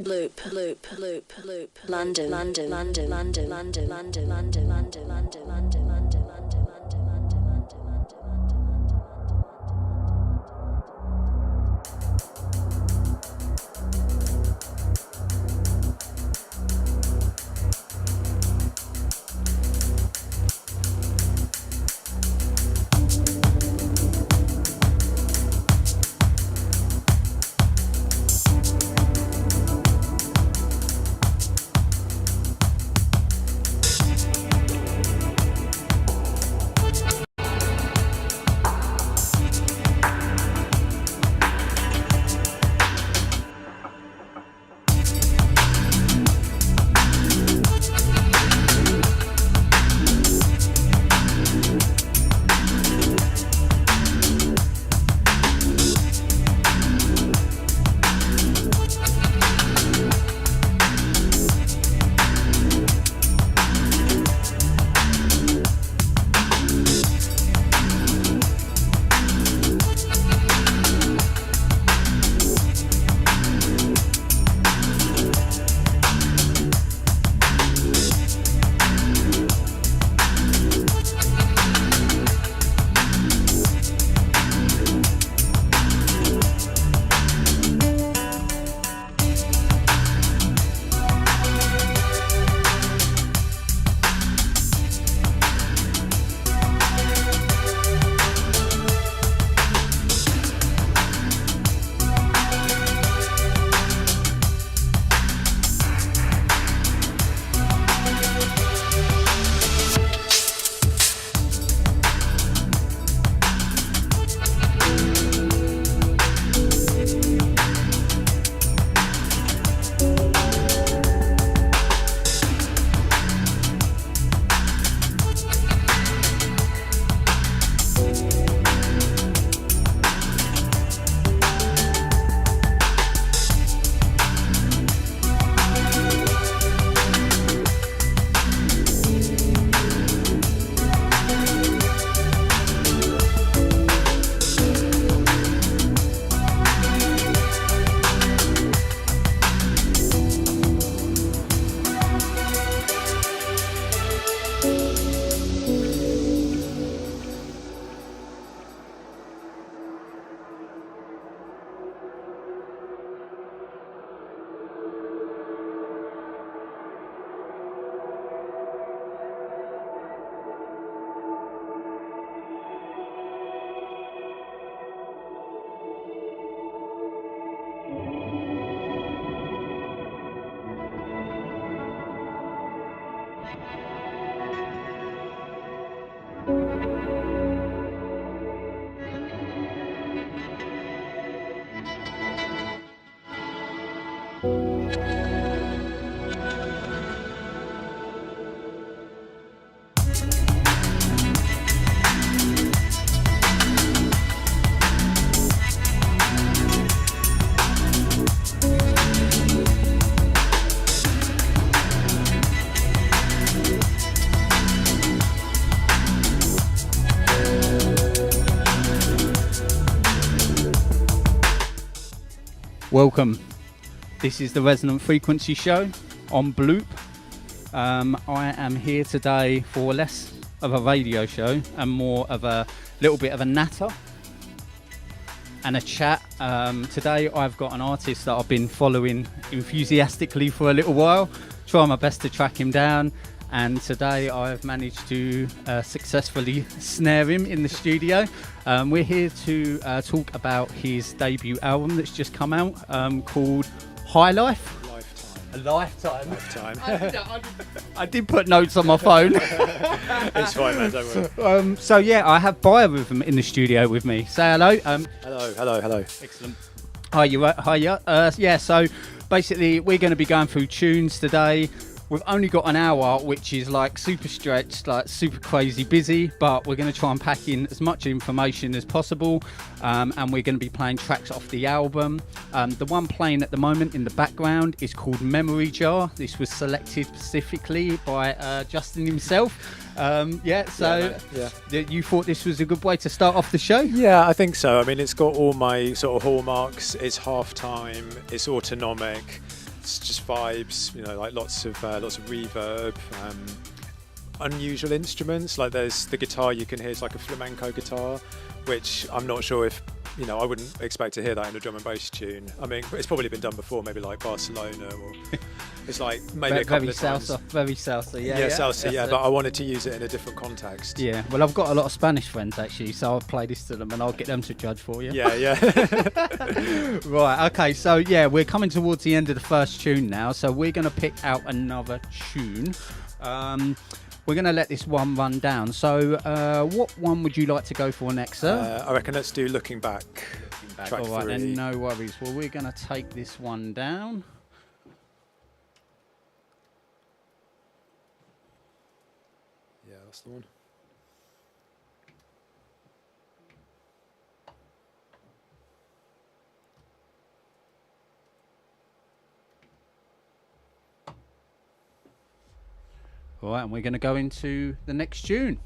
Loop, London, London, London, London, London, London, London, London, London, London, London. Welcome. This is the Resonant Frequency Show on Bloop. I am here today for less of a radio show and more of a little bit of a natter and a chat. Today I've got an artist that I've been following enthusiastically for a little while, trying my best to track him down, and today I've managed to successfully snare him in the studio. We're here to talk about his debut album that's just come out called High Life. A lifetime. I did put notes on my phone. It's fine, man, don't worry. So yeah, I have Biorhythm in the studio with me. Say hello. Hello. Excellent. Yeah, so basically we're going to be going through tunes today. We've only got an hour, which is like super stretched, like super crazy busy, but we're going to try and pack in as much information as possible, and we're going to be playing tracks off the album. The one playing at the moment in the background is called Memory Jar. This was selected specifically by Justin himself. You thought this was a good way to start off the show? Yeah, I think so. I mean, it's got all my sort of hallmarks. It's half time, it's autonomic, it's vibes, like lots of reverb, unusual instruments. Like there's the guitar you can hear is like a flamenco guitar, which I'm not sure if, I wouldn't expect to hear that in a drum and bass tune. I mean, it's probably been done before, maybe like Barcelona, or it's like maybe a couple of times. Very salsa, yeah. Yeah, salsa, yeah, but I wanted to use it in a different context. Yeah, well, I've got a lot of Spanish friends actually, so I'll play this to them and I'll get them to judge for you. Yeah. Right, okay, so yeah, we're coming towards the end of the first tune now, so we're going to pick out another tune. We're going to let this one run down. So what one would you like to go for next, sir? I reckon let's do Looking Back. Track All right, 3. then, no worries. Well, we're going to take this one down. Yeah, that's the one. All right, and we're going to go into the next tune.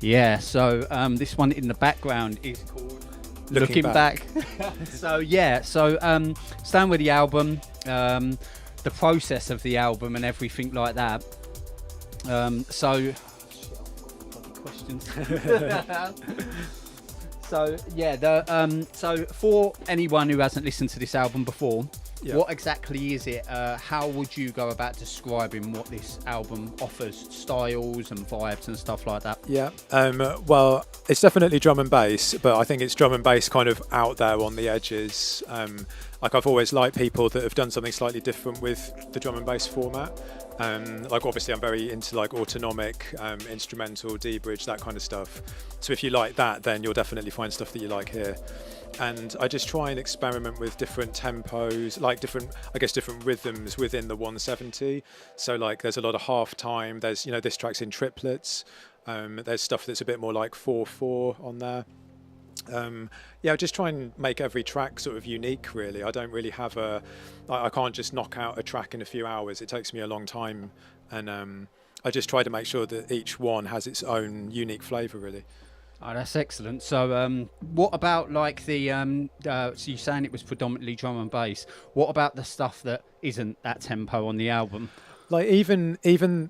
Yeah, so this one in the background is called looking back. So staying with the album, the process of the album and everything like that. Questions. So for anyone who hasn't listened to this album before, what exactly is it? How would you go about describing what this album offers, styles and vibes and stuff like that? Yeah, well, it's definitely drum and bass, but I think it's drum and bass kind of out there on the edges. Like I've always liked people that have done something slightly different with the drum and bass format. Like obviously I'm very into like autonomic, instrumental, D-bridge, that kind of stuff. So if you like that, then you'll definitely find stuff that you like here. And I just try and experiment with different tempos, like different rhythms within the 170. So like there's a lot of half time, there's, this track's in triplets. There's stuff that's a bit more like 4/4 on there. I just try and make every track sort of unique, really. I don't really have I can't just knock out a track in a few hours. It takes me a long time, and I just try to make sure that each one has its own unique flavour, really. Oh, that's excellent. So what about like the so you're saying it was predominantly drum and bass, what about the stuff that isn't that tempo on the album? Like even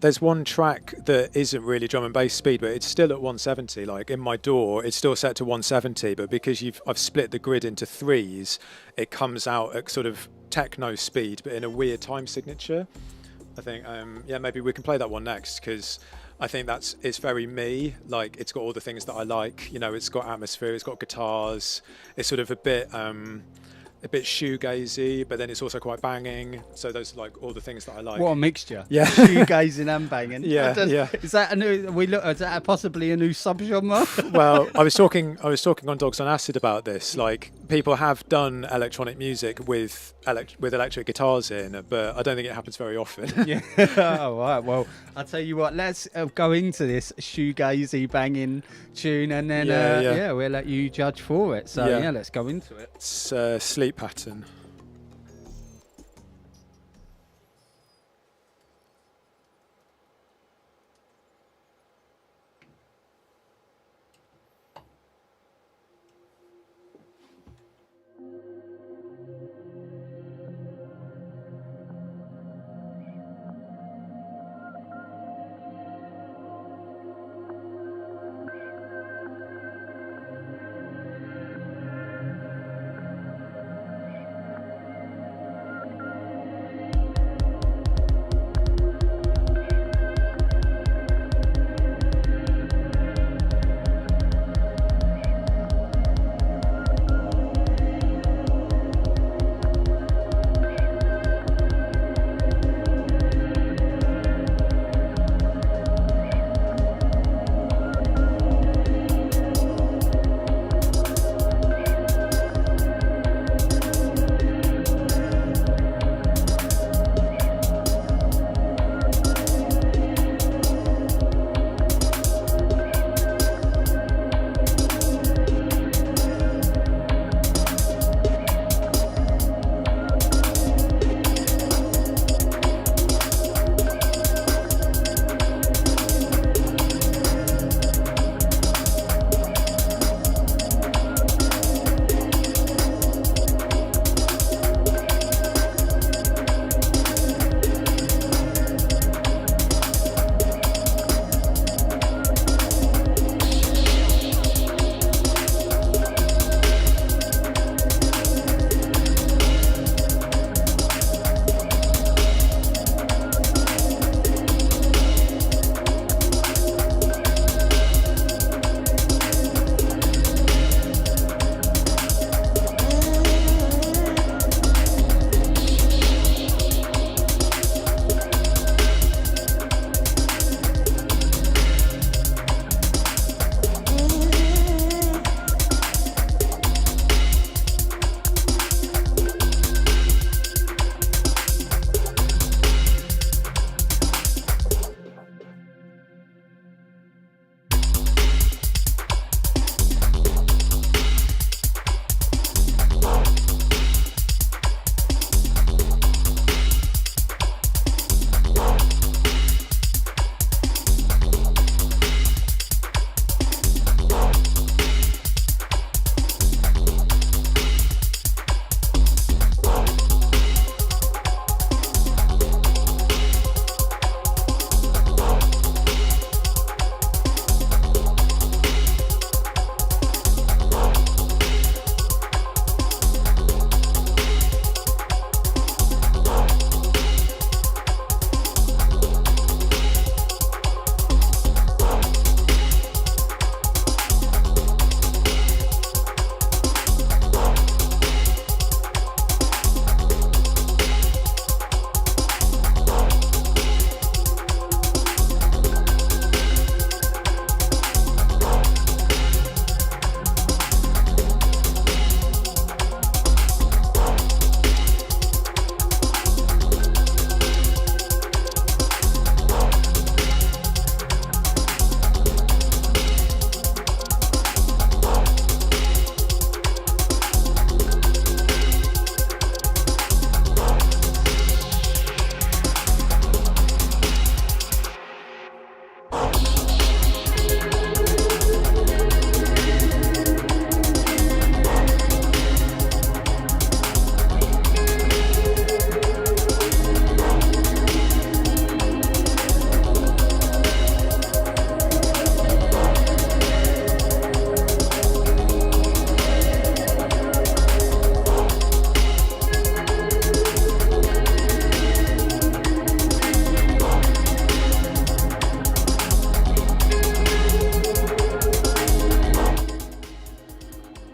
there's one track that isn't really drum and bass speed, but it's still at 170. Like in my door, it's still set to 170, but because I've split the grid into threes, it comes out at sort of techno speed, but in a weird time signature. I think maybe we can play that one next, because I think it's very me. Like it's got all the things that I like. It's got atmosphere, it's got guitars. It's sort of a bit shoegazy, but then it's also quite banging. So those are like all the things that I like. What a mixture! Yeah, shoegazing and banging. Yeah. Is that a new? Is that possibly a new subgenre? Well, I was talking on Dogs on Acid about this. Like people have done electronic music with electric guitars in, but I don't think it happens very often. Yeah. All right. Well, I'll tell you what. Let's go into this shoegazy banging tune, and then we'll let you judge for it. So let's go into it. It's Sleep Pattern.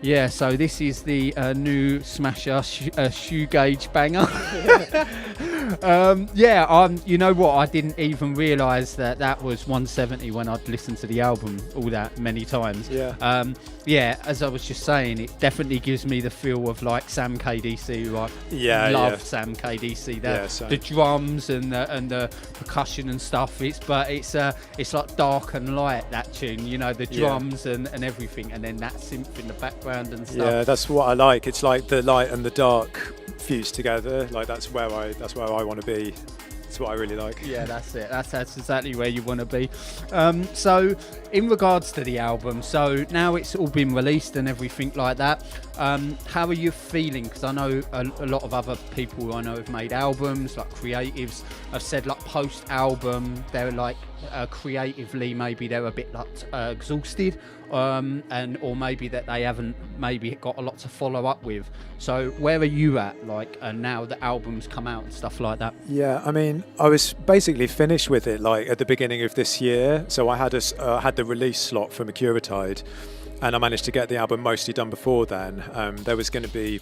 Yeah, so this is the new Smasher shoe gauge banger. You know what? I didn't even realise that was 170 when I'd listened to the album all that many times. Yeah. As I was just saying, it definitely gives me the feel of like Sam KDC, who I love. Sam KDC. The drums and the percussion and stuff. It's like dark and light, that tune. You know, the drums and everything, and then that synth in the background and stuff. Yeah, that's what I like. It's like the light and the dark fused together. Like that's where I want to be. That's what I really like. Yeah, that's it. That's exactly where you want to be. So in regards to the album, so now it's all been released and everything like that, how are you feeling? Because I know a lot of other people who I know have made albums, like creatives, have said like post-album they're like creatively maybe they're a bit like exhausted, or maybe that they haven't maybe got a lot to follow up with. So where are you at, like, now the album's come out and stuff like that? Yeah, I mean, I was basically finished with it like at the beginning of this year. So I had had the release slot for Mercuritide, and I managed to get the album mostly done before then. There was going to be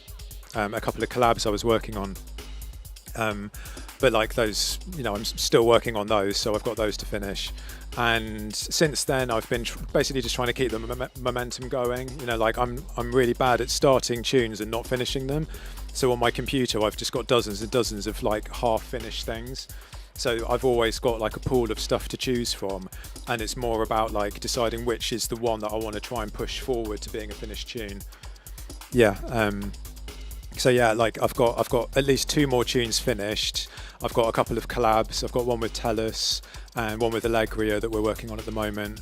a couple of collabs I was working on, but like those, you know, I'm still working on those, so I've got those to finish. And since then, I've been basically just trying to keep the momentum going. You know, like I'm really bad at starting tunes and not finishing them. So on my computer, I've just got dozens and dozens of like half-finished things. So I've always got like a pool of stuff to choose from, and it's more about like deciding which is the one that I want to try and push forward to being a finished tune. Yeah. So yeah, like I've got at least 2 more tunes finished. I've got a couple of collabs. I've got one with Tellus and one with Allegria that we're working on at the moment.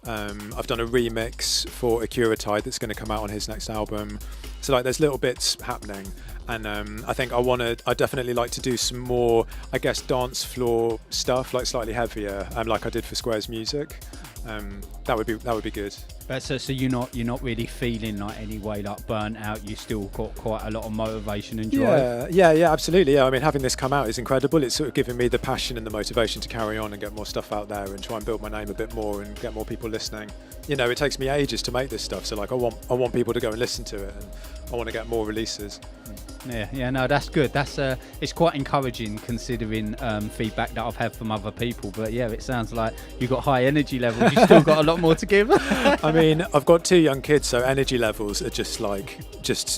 I've done a remix for Mercuritide that's going to come out on his next album. So like there's little bits happening, and I think I definitely like to do some more, I guess, dance floor stuff, like slightly heavier, like I did for Square's Music. That would be good. But so you're not really feeling like any way like burnt out. You still got quite a lot of motivation and drive. Yeah, absolutely. Yeah, I mean, having this come out is incredible. It's sort of given me the passion and the motivation to carry on and get more stuff out there and try and build my name a bit more and get more people listening. You know, it takes me ages to make this stuff, so like I want people to go and listen to it, and I want to get more releases. Yeah, no, that's good. That's it's quite encouraging considering feedback that I've had from other people. But yeah, it sounds like you've got high energy levels. You've still got a lot more to give. I mean, I've got 2 young kids, so energy levels are just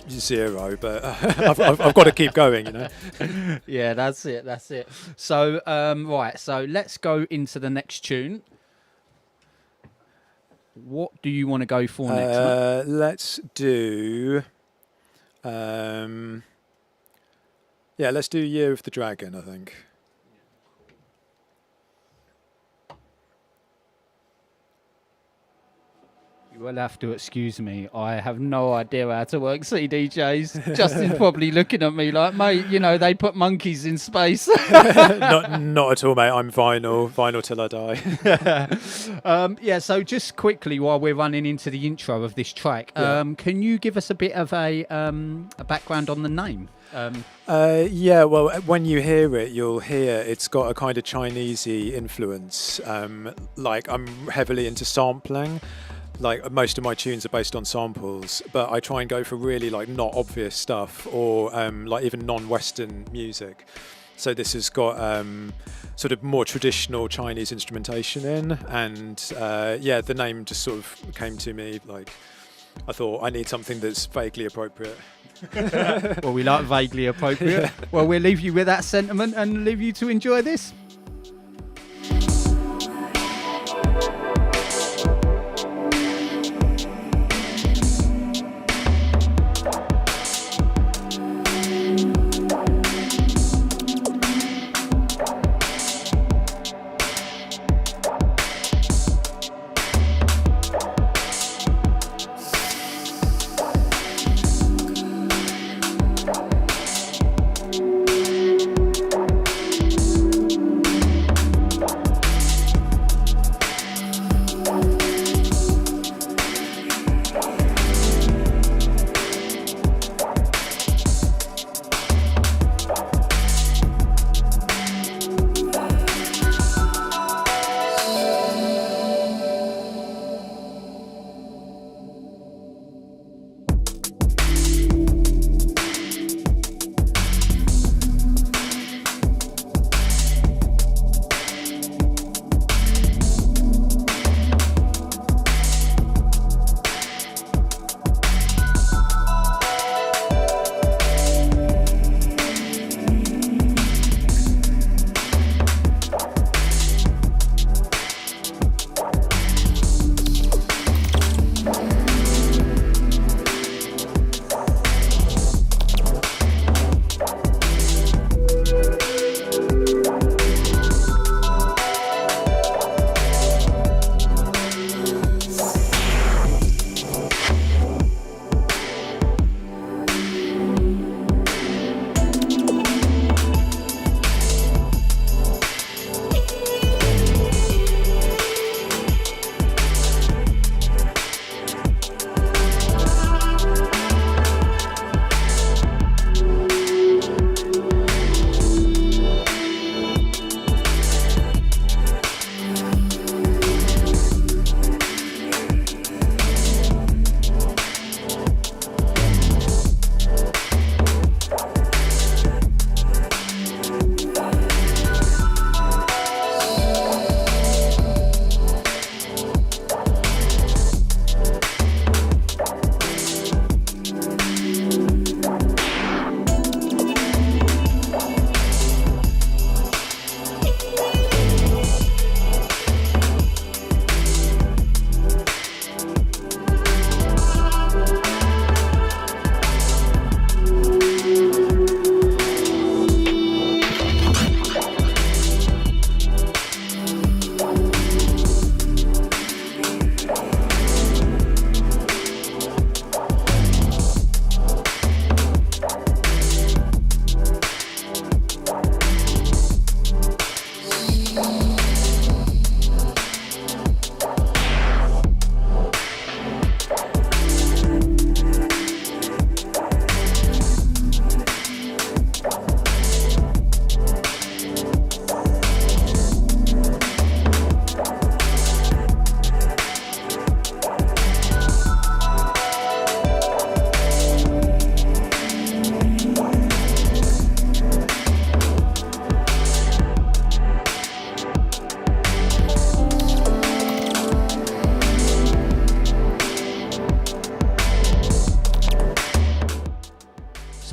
zero. But I've got to keep going, you know. Yeah, that's it. So right, so let's go into the next tune. What do you want to go for next? Let's do. Let's do Year of the Dragon, I think. You will have to excuse me. I have no idea how to work CDJs. Justin's probably looking at me like, mate, you know, they put monkeys in space. Not at all, mate. I'm vinyl till I die. So just quickly, while we're running into the intro of this track, can you give us a bit of a background on the name? Well, when you hear it, you'll hear it's got a kind of Chinesey influence. Like I'm heavily into sampling. Like most of my tunes are based on samples, but I try and go for really like not obvious stuff, or like even non-Western music. So this has got sort of more traditional Chinese instrumentation in, and the name just sort of came to me. Like I thought I need something that's vaguely appropriate. Well, we like vaguely appropriate. Yeah. Well, we'll leave you with that sentiment and leave you to enjoy this.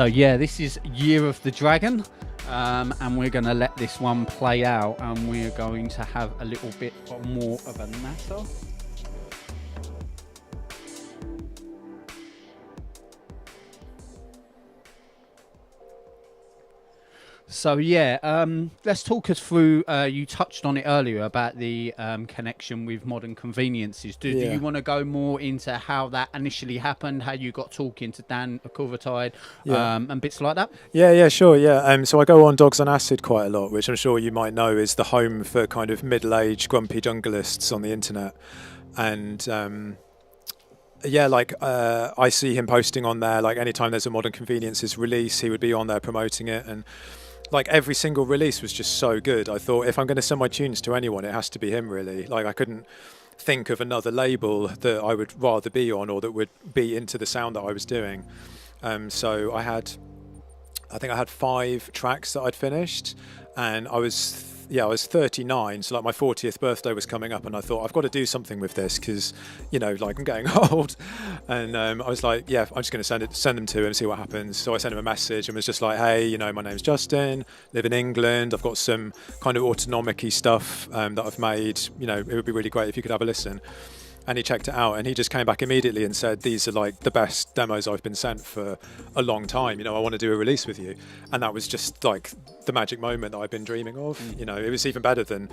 So yeah, this is Year of the Dragon, and we're going to let this one play out, and we're going to have a little bit more of a natter. So yeah, let's talk us through, you touched on it earlier about the connection with modern conveniences. Do you want to go more into how that initially happened, how you got talking to Dan Akurvatide, and bits like that? Yeah, sure, yeah. So I go on Dogs on Acid quite a lot, which I'm sure you might know is the home for kind of middle-aged grumpy junglists on the internet. And I see him posting on there, like anytime there's a Modern Conveniences release, he would be on there promoting it, and like every single release was just so good. I thought, if I'm going to send my tunes to anyone, it has to be him, really. Like, I couldn't think of another label that I would rather be on or that would be into the sound that I was doing. So I think I had 5 tracks that I'd finished, and I was 39, so like my 40th birthday was coming up, and I thought, I've got to do something with this, because like I'm getting old. And I was like, I'm just going to send them to him, see what happens. So I sent him a message and was just like, hey, my name's Justin, live in England, I've got some kind of autonomic-y stuff that I've made, it would be really great if you could have a listen. And he checked it out, and he just came back immediately and said, these are like the best demos I've been sent for a long time. I want to do a release with you. And that was just like the magic moment that I've been dreaming of. It was even better than,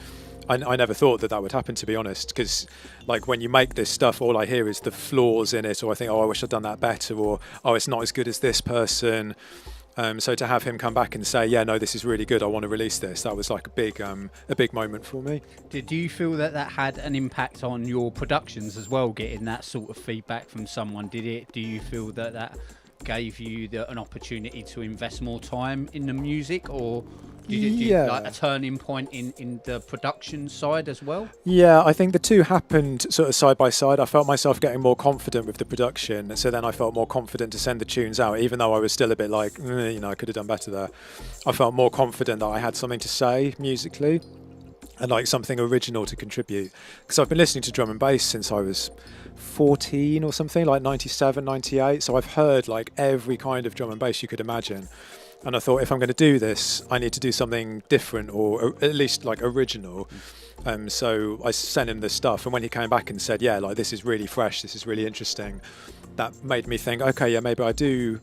I never thought that would happen, to be honest, because like when you make this stuff, all I hear is the flaws in it, or I think, I wish I'd done that better, or, it's not as good as this person. So to have him come back and say, no, this is really good, I want to release this, that was like a big moment for me. Did you feel that had an impact on your productions as well, getting that sort of feedback from someone? Do you feel that gave you an opportunity to invest more time in the music, or did you like a turning point in the production side as well? Yeah, I think the two happened sort of side by side. I felt myself getting more confident with the production, so then I felt more confident to send the tunes out, even though I was still a bit like, I could have done better there. I felt more confident that I had something to say musically, and like something original to contribute, because I've been listening to drum and bass since I was 14 or something, like 97, 98, so I've heard like every kind of drum and bass you could imagine. And I thought, if I'm going to do this, I need to do something different, or at least like original. So I sent him the stuff, and when he came back and said, like, this is really fresh, this is really interesting, that made me think, okay, maybe I do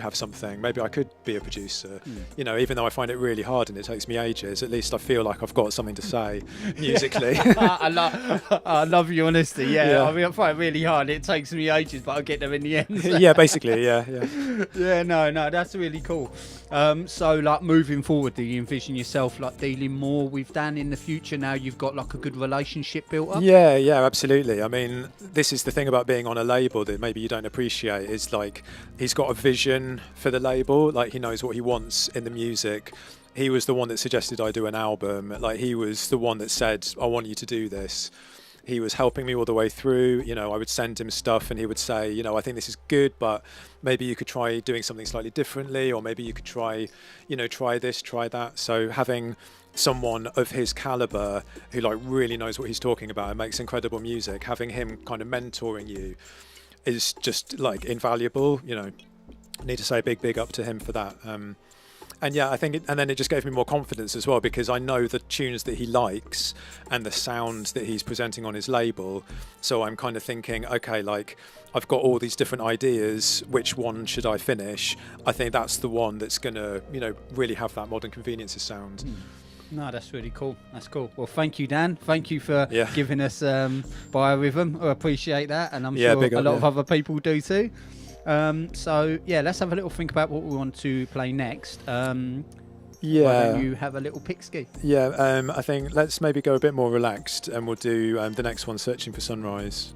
have something, maybe I could be a producer. Even though I find it really hard and it takes me ages, at least I feel like I've got something to say musically. I love your honesty. I mean, I find it really hard, it takes me ages, but I'll get there in the end. Basically. No, that's really cool. So like moving forward, do you envision yourself like dealing more with Dan in the future, now you've got like a good relationship built up? Yeah, absolutely. I mean, this is the thing about being on a label that maybe you don't appreciate, is like, he's got a vision for the label, like he knows what he wants in the music. He was the one that suggested I do an album, like he was the one that said, I want you to do this. He was helping me all the way through. I would send him stuff and he would say, I think this is good, but maybe you could try doing something slightly differently, or maybe you could try this, try that. So having someone of his caliber who like really knows what he's talking about and makes incredible music, having him kind of mentoring you is just like invaluable. Need to say a big up to him for that. And I think and then it just gave me more confidence as well, because I know the tunes that he likes and the sounds that he's presenting on his label. So I'm kind of thinking, okay, like I've got all these different ideas, which one should I finish? I think that's the one that's gonna, really have that Modern Conveniences sound. No, that's really cool. That's cool. Well, thank you, Dan. Thank you for giving us Biorhythm. I appreciate that, and I'm sure a lot of other people do too. So let's have a little think about what we want to play next. Why don't you have a little pick ski? I think let's maybe go a bit more relaxed, and we'll do the next one, Searching for Sunrise.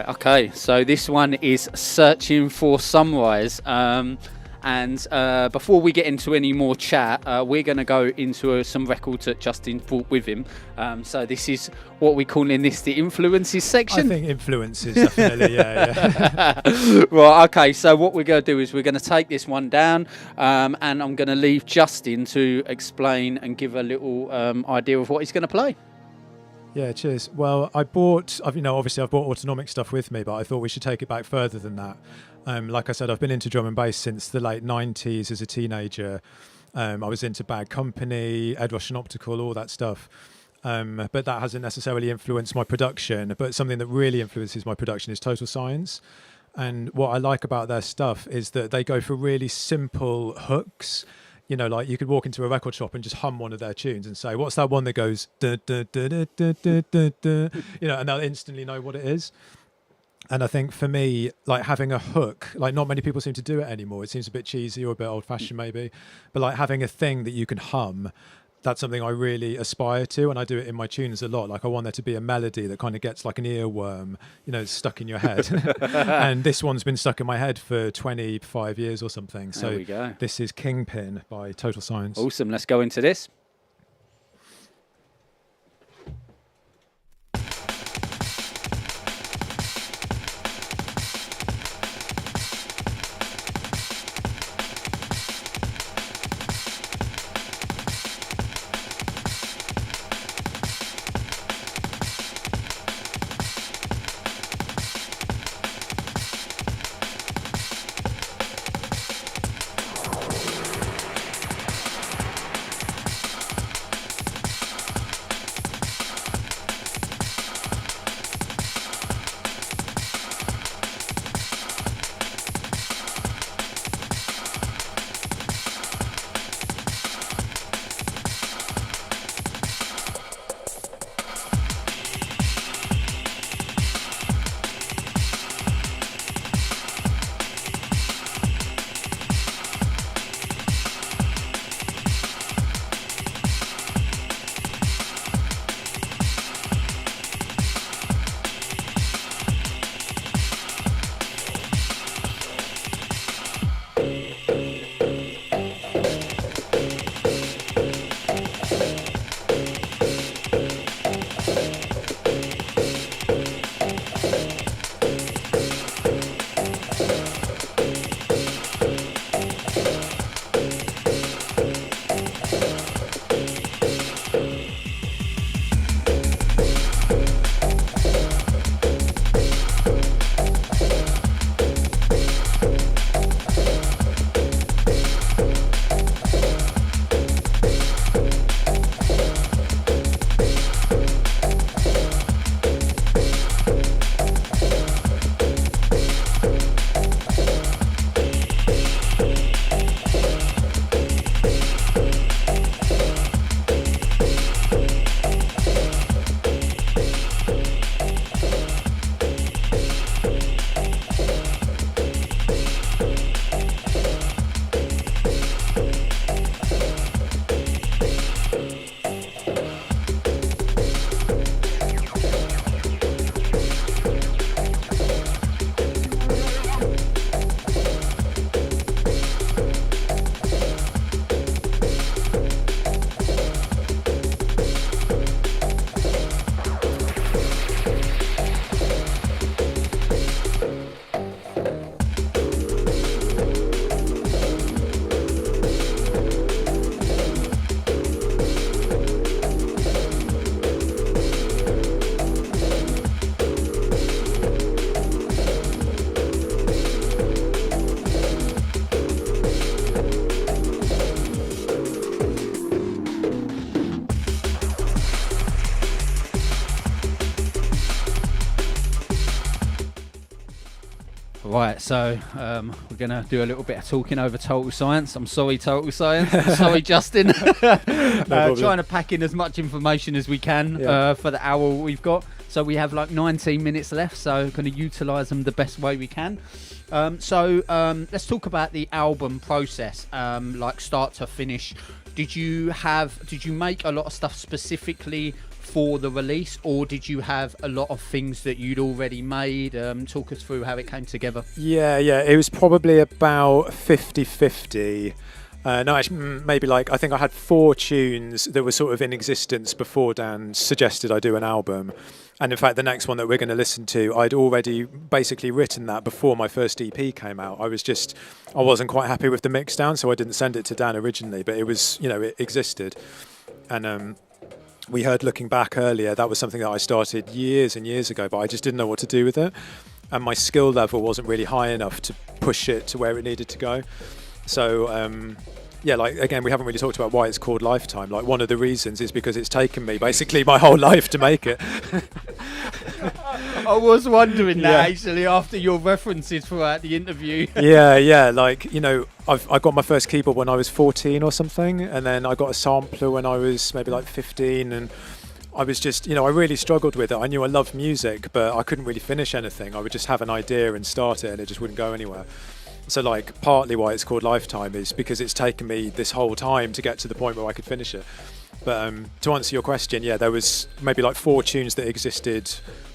okay, so this one is Searching for Sunrise. And before we get into any more chat, we're going to go into some records that Justin brought with him. So this is what we're calling this the influences section. I think influences, definitely, yeah. Right, okay, so what we're going to do is we're going to take this one down, and I'm going to leave Justin to explain and give a little idea of what he's going to play. Yeah, cheers. Well, obviously I've brought autonomic stuff with me, but I thought we should take it back further than that. Like I said, I've been into drum and bass since the late 90s as a teenager. I was into Bad Company, Ed Rush and Optical, all that stuff. But that hasn't necessarily influenced my production. But something that really influences my production is Total Science. And what I like about their stuff is that they go for really simple hooks. You know, like you could walk into a record shop and just hum one of their tunes and say, what's that one that goes, da, da, da, da, da, da, da, da, you know, and they'll instantly know what it is. And I think for me, like having a hook, like not many people seem to do it anymore. It seems a bit cheesy or a bit old fashioned maybe, but like having a thing that you can hum, that's something I really aspire to. And I do it in my tunes a lot. Like I want there to be a melody that kind of gets like an earworm, you know, stuck in your head. And this one's been stuck in my head for 25 years or something. So there we go. This is Kingpin by Total Science. Awesome. Let's go into this. Right, so we're going to do a little bit of talking over Total Science. I'm sorry, Total Science. I'm sorry, Justin. Trying to pack in as much information as we can for the hour we've got. So we have like 19 minutes left, so going to utilise them the best way we can. Let's talk about the album process, like start to finish. Did you make a lot of stuff specifically for the release, or did you have a lot of things that you'd already made? Talk us through how it came together. Yeah, it was probably about 50-50. No, actually, maybe like, I think I had 4 tunes that were sort of in existence before Dan suggested I do an album. And in fact, the next one that we're going to listen to, I'd already basically written that before my first EP came out. I wasn't quite happy with the mix down, so I didn't send it to Dan originally, but it was, it existed. And we heard Looking Back earlier, that was something that I started years and years ago, but I just didn't know what to do with it. And my skill level wasn't really high enough to push it to where it needed to go. So, like, again, we haven't really talked about why it's called Lifetime. Like, one of the reasons is because it's taken me basically my whole life to make it. I was wondering that actually after your references throughout the interview. Like, I got my first keyboard when I was 14 or something, and then I got a sampler when I was maybe like 15, and I was just, I really struggled with it. I knew I loved music, but I couldn't really finish anything. I would just have an idea and start it, and it just wouldn't go anywhere. So, like, partly why it's called Lifetime is because it's taken me this whole time to get to the point where I could finish it. But to answer your question, there was maybe like 4 tunes that existed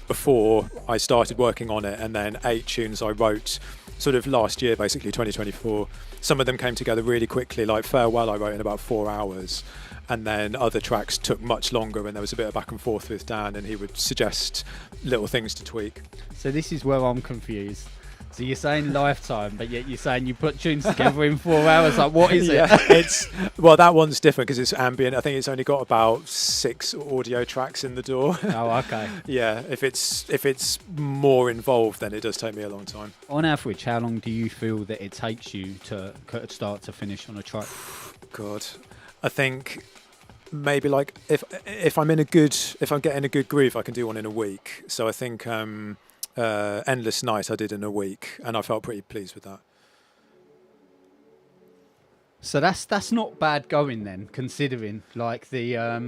before I started working on it, and then 8 tunes I wrote sort of last year, basically 2024. Some of them came together really quickly, like Farewell I wrote in about 4 hours, and then other tracks took much longer, and there was a bit of back and forth with Dan, and he would suggest little things to tweak. So this is where I'm confused. So you're saying Lifetime, but yet you're saying you put tunes together in 4 hours. Like, what is it? That one's different because it's ambient. I think it's only got about 6 audio tracks in the door. Oh, okay. If it's more involved, then it does take me a long time. On average, how long do you feel that it takes you to start to finish on a track? God, I think maybe like if I'm getting a good groove, I can do one in a week. So I think Endless Night I did in a week, and I felt pretty pleased with that. So that's not bad going then, considering like the I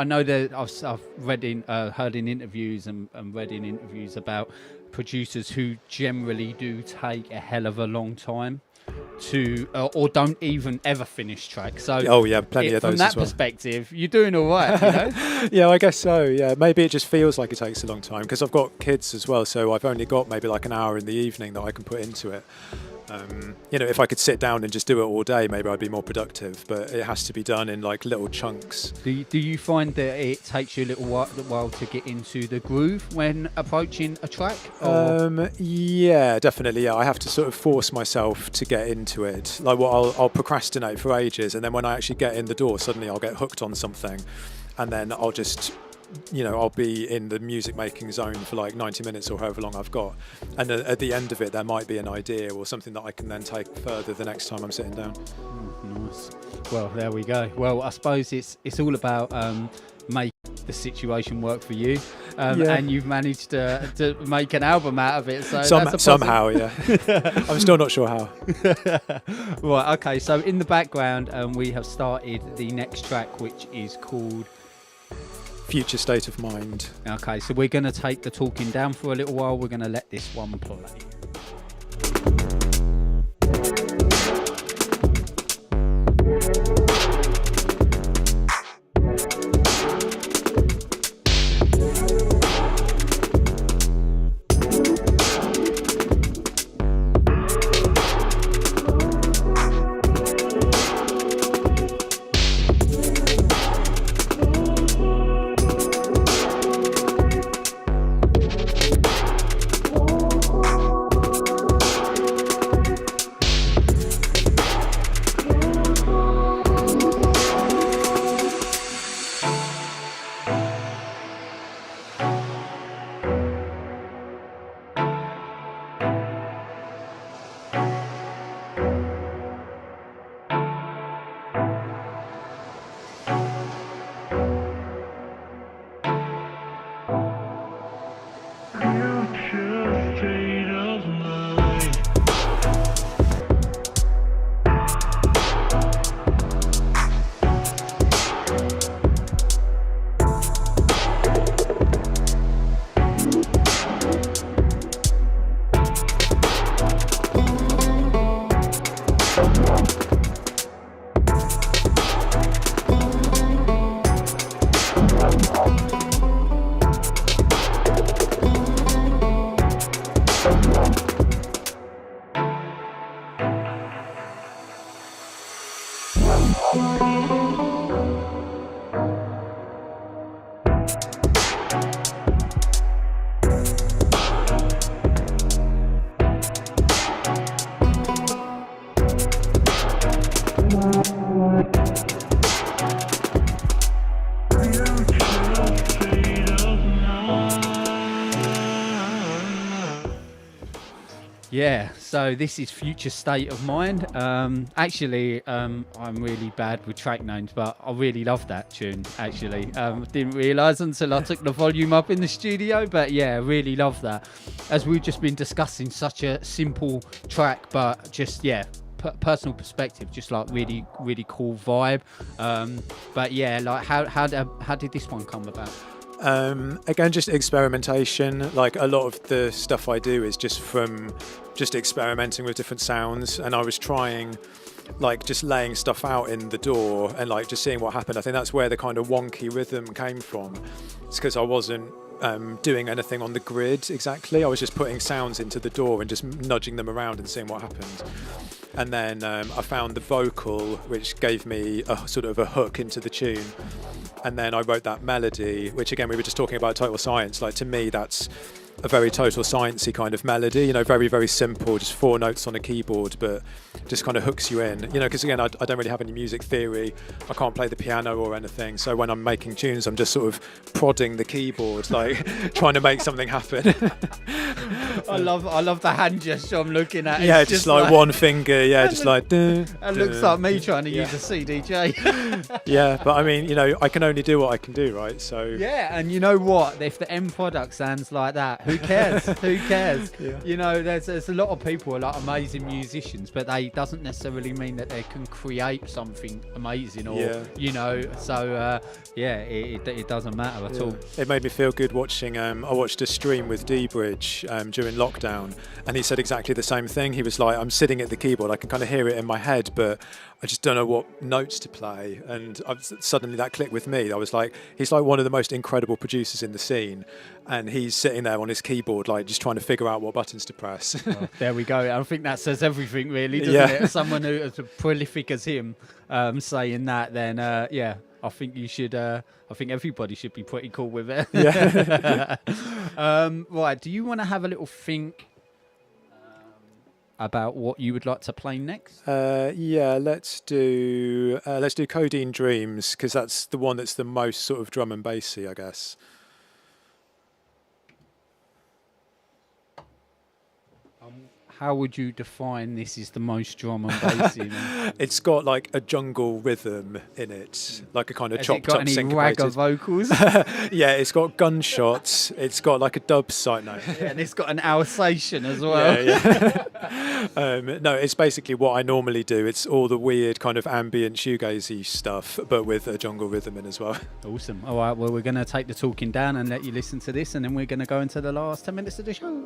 know that I've heard in interviews and read in interviews about producers who generally do take a hell of a long time to or don't even ever finish tracks. So plenty of those from that as well. Perspective, you're doing all right, Yeah, I guess so. Yeah, maybe it just feels like it takes a long time because I've got kids as well, so I've only got maybe like an hour in the evening that I can put into it. If I could sit down and just do it all day, maybe I'd be more productive, but it has to be done in like little chunks. Do you find that it takes you a little while to get into the groove when approaching a track? Yeah, definitely. Yeah, I have to sort of force myself to get into it. Like, I'll procrastinate for ages, and then when I actually get in the door, suddenly I'll get hooked on something, and then I'll just, I'll be in the music making zone for like 90 minutes or however long I've got, and at the end of it there might be an idea or something that I can then take further the next time I'm sitting down. Nice. Well, there we go. Well, I suppose it's all about make the situation work for you, and you've managed to make an album out of it. So somehow, yeah. I'm still not sure how. Right. Okay. So in the background, we have started the next track, which is called Future State of Mind. Okay. So we're going to take the talking down for a little while. We're going to let this one play. Yeah, so this is Future State of Mind. Actually, I'm really bad with track names, but I really love that tune, actually. Didn't realise until I took the volume up in the studio, but yeah, really love that. As we've just been discussing, such a simple track, but just, yeah, personal perspective, just like really, really cool vibe. But yeah, like how did this one come about? Again, just experimentation. Like a lot of the stuff I do is just from just experimenting with different sounds, and I was trying like just laying stuff out in the door and like just seeing what happened. I think that's where the kind of wonky rhythm came from. It's because I wasn't doing anything on the grid exactly. I was just putting sounds into the door and just nudging them around and seeing what happened. And then I found the vocal, which gave me a sort of a hook into the tune. And then I wrote that melody, which again, we were just talking about total science. Like to me, that's a very total sciencey kind of melody, you know, very, very simple, just 4 notes on a keyboard, but just kind of hooks you in, you know, because again, I don't really have any music theory. I can't play the piano or anything. So when I'm making tunes, I'm just sort of prodding the keyboard, like trying to make something happen. I love the hand gesture I'm looking at. Yeah, just like one finger. Yeah, just like. It looks like me trying to use a CDJ. Yeah, but I mean, you know, I can only do what I can do, right? So. Yeah, and you know what? If the end product sounds like that, who cares? Who cares? Yeah. You know, there's a lot of people who are like amazing musicians, but they doesn't necessarily mean that they can create something amazing, or you know. So it doesn't matter at all. It made me feel good watching. I watched a stream with D-Bridge during lockdown, and he said exactly the same thing. He was like, I'm sitting at the keyboard, I can kind of hear it in my head, but I just don't know what notes to play. And suddenly that clicked with me. I was like, he's like one of the most incredible producers in the scene, and he's sitting there on his keyboard, like just trying to figure out what buttons to press. Oh, there we go. I think that says everything, really, doesn't it? Someone who is as prolific as him saying that, then I think you should. I think everybody should be pretty cool with it. Yeah. Right. Do you want to have a little think about what you would like to play next? Let's do Codeine Dreams, because that's the one that's the most sort of drum and bassy, I guess. How would you define this is the most drum and bassy? It's got like a jungle rhythm in it, like a kind of chopped up syncopated. Has it got any ragga vocals? Yeah, it's got gunshots. It's got like a dub side note. Yeah, and it's got an Alsatian as well. Yeah. No, it's basically what I normally do. It's all the weird kind of ambient shoegazy stuff, but with a jungle rhythm in as well. Awesome. All right, well, we're going to take the talking down and let you listen to this, and then we're going to go into the last 10 minutes of the show.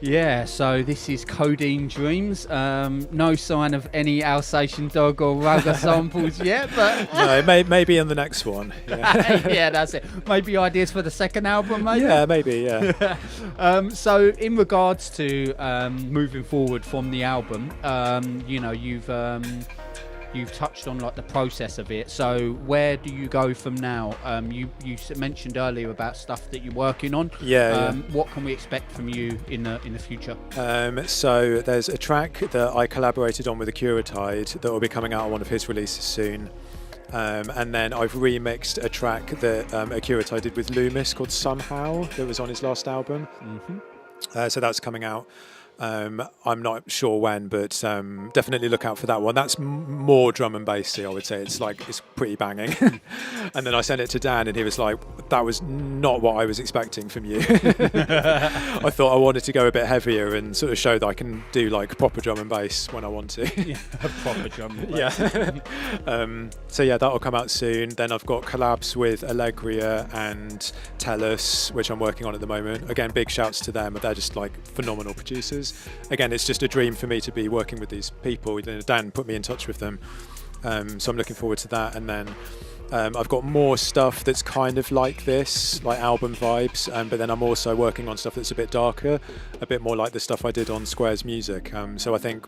Yeah, so this is Codeine Dreams. No sign of any Alsatian dog or rugger samples yet, but No, may be in the next one. Yeah, yeah, that's it. Maybe ideas for the second album, maybe. yeah, maybe. Yeah. So in regards to moving forward from the album, you know, you've touched on like the process of it. So where do you go from now? You mentioned earlier about stuff that you're working on. Yeah. What can we expect from you in the future? So there's a track that I collaborated on with Acuratide that will be coming out on one of his releases soon. And then I've remixed a track that Acuratide did with Loomis called Somehow that was on his last album. Mm-hmm. So that's coming out. I'm not sure when, but definitely look out for that one. That's more drum and bassy, I would say. It's pretty banging. And then I sent it to Dan, and he was like, "That was not what I was expecting from you." I thought I wanted to go a bit heavier and sort of show that I can do like proper drum and bass when I want to. Yeah, proper drum and bass. Yeah. So yeah, that'll come out soon. Then I've got collabs with Allegria and Tellus, which I'm working on at the moment. Again, big shouts to them. They're just like phenomenal producers. Again, it's just a dream for me to be working with these people. Dan put me in touch with them, so I'm looking forward to that. And then I've got more stuff that's kind of like this, like album vibes, but then I'm also working on stuff that's a bit darker, a bit more like the stuff I did on Square's Music. So I think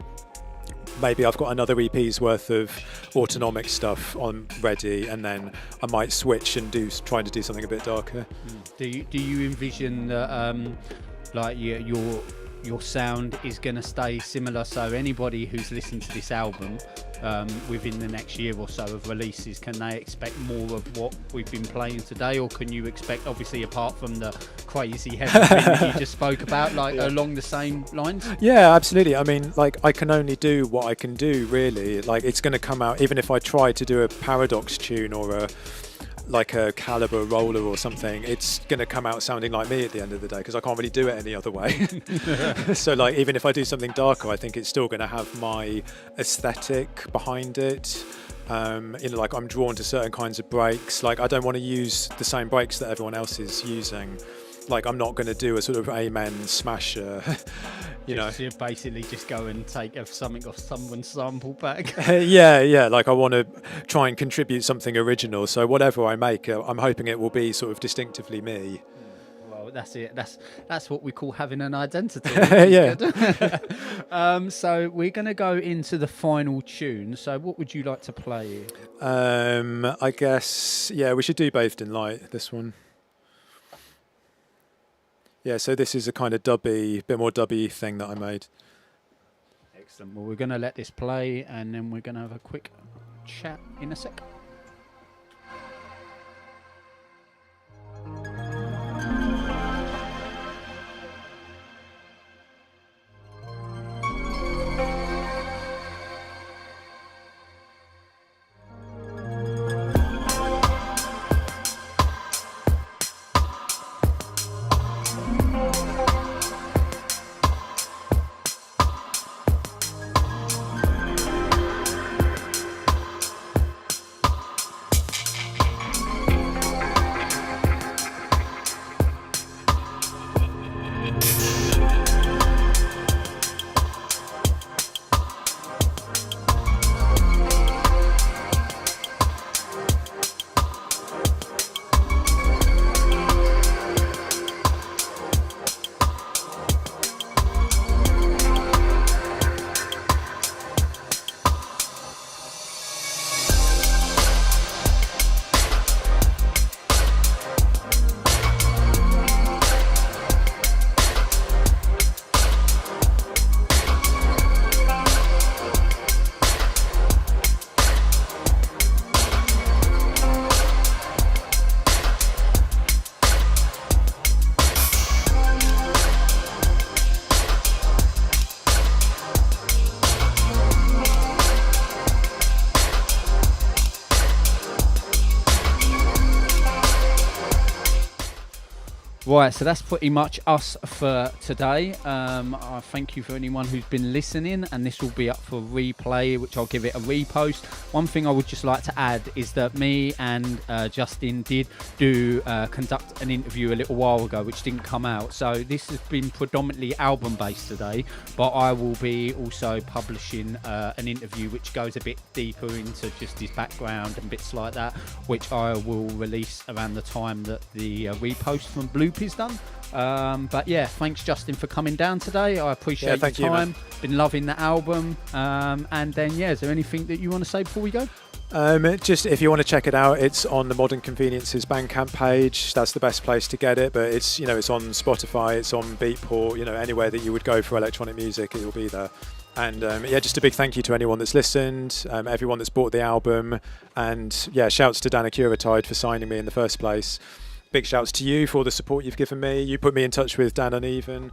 maybe I've got another EP's worth of autonomic stuff on ready, and then I might switch and try to do something a bit darker. Do you envision that like your sound is going to stay similar, so anybody who's listened to this album within the next year or so of releases, can they expect more of what we've been playing today, or can you expect, obviously apart from the crazy heavy thing that you just spoke about, like along the same lines? Yeah, absolutely. I mean, like, I can only do what I can do, really. Like, it's going to come out, even if I try to do a Paradox tune or a Caliber roller or something, it's going to come out sounding like me at the end of the day, because I can't really do it any other way. So like, even if I do something darker, I think it's still going to have my aesthetic behind it. Like, I'm drawn to certain kinds of breaks. Like, I don't want to use the same breaks that everyone else is using. Like, I'm not going to do a sort of amen smasher. You basically just go and take something off someone's sample pack. Yeah. Like, I want to try and contribute something original. So whatever I make, I'm hoping it will be sort of distinctively me. Well, that's it. That's what we call having an identity. Yeah. So we're going to go into the final tune. So what would you like to play? I guess, we should do Bathed in Light, this one. Yeah, so this is a kind of bit more dubby thing that I made. Excellent. Well, we're going to let this play, and then we're going to have a quick chat in a sec. Right, so that's pretty much us for today. I thank you for anyone who's been listening, and this will be up for replay, which I'll give it a repost. One thing I would just like to add is that me and Justin did conduct an interview a little while ago, which didn't come out. So this has been predominantly album-based today, but I will be also publishing an interview which goes a bit deeper into just his background and bits like that, which I will release around the time that the repost from Bloop is done. But yeah, thanks Justin for coming down today. I appreciate your time. Been loving the album. And then yeah, is there anything that you want to say before we go? Just if you want to check it out, it's on the Modern Conveniences Bandcamp page. That's the best place to get it. But it's it's on Spotify, it's on Beatport, anywhere that you would go for electronic music, it will be there. And yeah, just a big thank you to anyone that's listened, everyone that's bought the album, and yeah, shouts to Dana Curatide for signing me in the first place. Big shouts to you for all the support you've given me. You put me in touch with Dan Uneven.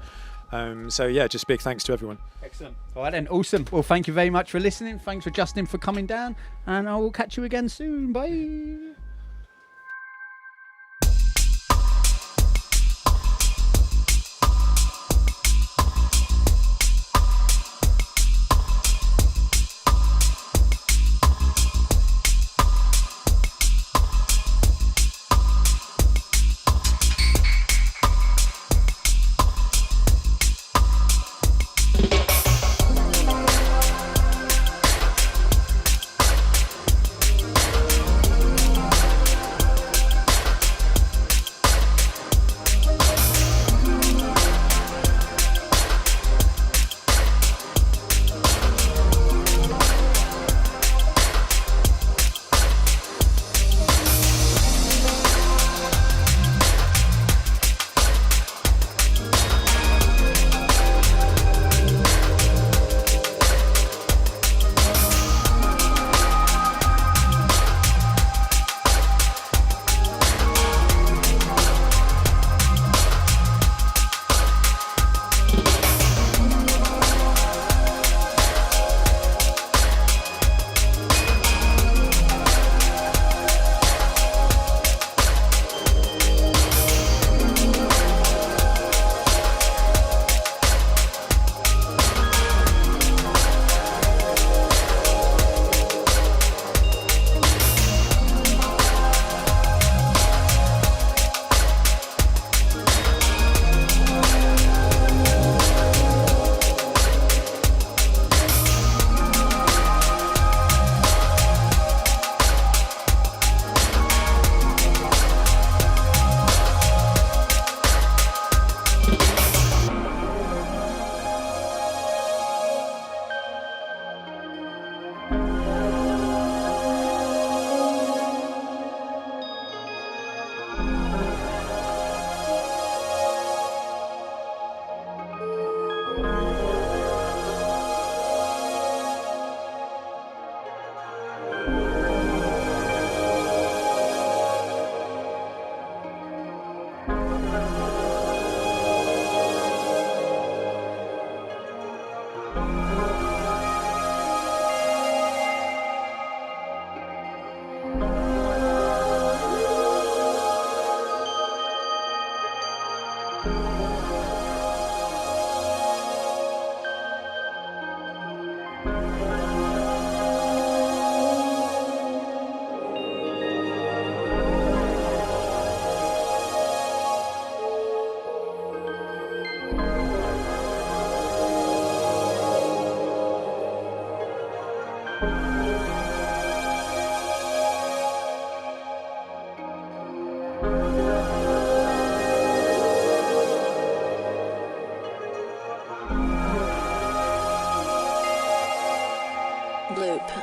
So yeah, just big thanks to everyone. Excellent. All right then, awesome. Well, thank you very much for listening. Thanks for Justin for coming down, and I will catch you again soon. Bye.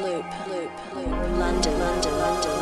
Loop, London.